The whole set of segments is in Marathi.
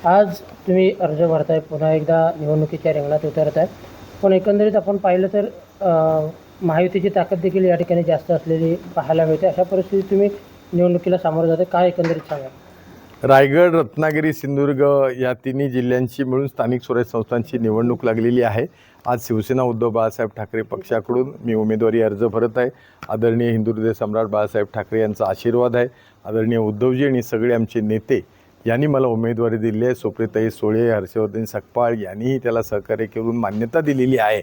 आज तुम्ही अर्ज भरताय, पुन्हा एकदा निवडणुकीच्या रिंगणात उतरत आहे. पण एकंदरीत आपण पाहिलं तर महायुतीची ताकद देखील या ठिकाणी जास्त असलेली पाहायला मिळते. अशा परिस्थितीत तुम्ही निवडणुकीला सामोरं जाता, काय एकंदरीत सांगा? रायगड, रत्नागिरी, सिंधुदुर्ग या तिन्ही जिल्ह्यांची मिळून स्थानिक स्वराज्य संस्थांची निवडणूक लागलेली आहे. आज शिवसेना उद्धव बाळासाहेब ठाकरे पक्षाकडून मी उमेदवारी अर्ज भरत आहे. आदरणीय हिंदुहृदय सम्राट बाळासाहेब ठाकरे यांचा आशीर्वाद आहे. आदरणीय उद्धवजी आणि सगळे आमचे नेते यांनी मला उमेदवारी दिली आहे. सुप्रियाताई सुळे, हर्षवर्धन सकपाळ यांनीही त्याला सहकार्य करून मान्यता दिलेली आहे.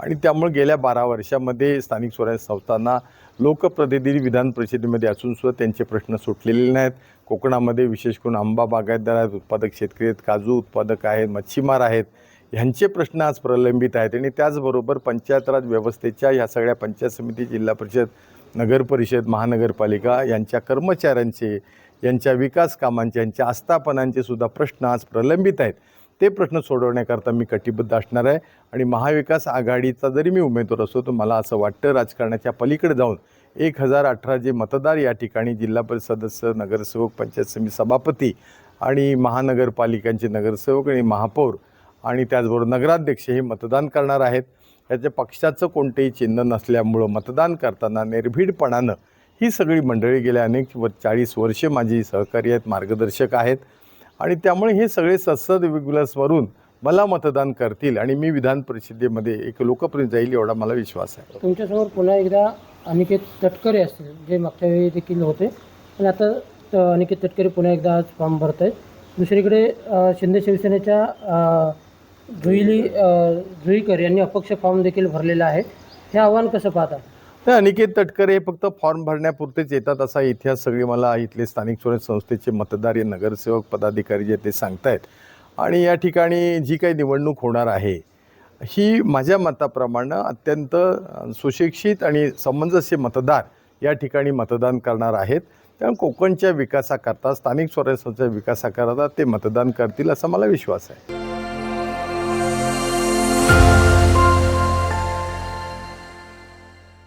आणि त्यामुळे गेल्या 12 वर्षामध्ये स्थानिक स्वराज्य संस्थांना लोकप्रतिनिधी विधान परिषदेमध्ये असूनसुद्धा त्यांचे प्रश्न सुटलेले नाहीत. कोकणामध्ये विशेष करून आंबा बागायतदार आहेत, उत्पादक शेतकरी आहेत, काजू उत्पादक आहेत, मच्छीमार आहेत, ह्यांचे प्रश्न आज प्रलंबित आहेत. आणि त्याचबरोबर पंचायत राज व्यवस्थेच्या ह्या सगळ्या पंचायत समिती, जिल्हा परिषद, नगर परिषद, महानगरपालिका यांच्या कर्मचाऱ्यांचे, यांच्या विकास कामांचे, यांच्या आस्थापनांचे सुद्धा प्रश्न आज प्रलंबित आहेत. ते प्रश्न सोडवण्याकरता मी कटिबद्ध असणार आहे. आणि महाविकास आघाडीचा जरी मी उमेदवार असतो तर मला असं वाटतं राजकारणाच्या पलीकडे जाऊन 1018 जे मतदार या ठिकाणी जिल्हा परिषद सदस्य, नगरसेवक, पंचायत समिती सभापती आणि महानगरपालिकांचे नगरसेवक आणि महापौर आणि त्याचबरोबर नगराध्यक्ष हे मतदान करणार आहेत. याच्या पक्षाचं कोणतेही चिन्ह नसल्यामुळं मतदान करताना निर्भीडपणानं ही सगळी मंडळी गेल्या अनेक 40 वर्षे माझी सहकारी आहेत, मार्गदर्शक आहेत. आणि त्यामुळे हे सगळे सद्सद्विलासवरून मला मतदान करतील आणि मी विधान परिषदेमध्ये एक लोकप्रतिनिधी जाईल एवढा मला विश्वास आहे. तुमच्यासमोर पुन्हा एकदा अनिकेत तटकरे असतील, जे मागच्या वेळी देखील होते, पण आता अनिकेत तटकरे पुन्हा एकदा आज फॉर्म भरत आहेत. दुसरीकडे शिंदे शिवसेनेच्या जुईकर यांनी अपक्ष फॉर्म देखील भरलेला आहे. हे आव्हान कसं पाहता? तर अनिकेत तटकरे हे फक्त फॉर्म भरण्यापुरतेच येतात असा इतिहास सगळे मला इथले स्थानिक स्वराज्य संस्थेचे मतदार, नगरसेवक, पदाधिकारी जे ते सांगतायत. आणि या ठिकाणी जी काही निवडणूक होणार आहे ही माझ्या मताप्रमाणे अत्यंत सुशिक्षित आणि समंजस्य मतदार या ठिकाणी मतदान करणार आहेत. त्यामुळे कोकणच्या विकासाकरता, स्थानिक स्वराज्य संस्थेच्या विकासाकरता ते मतदान करतील असा मला विश्वास आहे.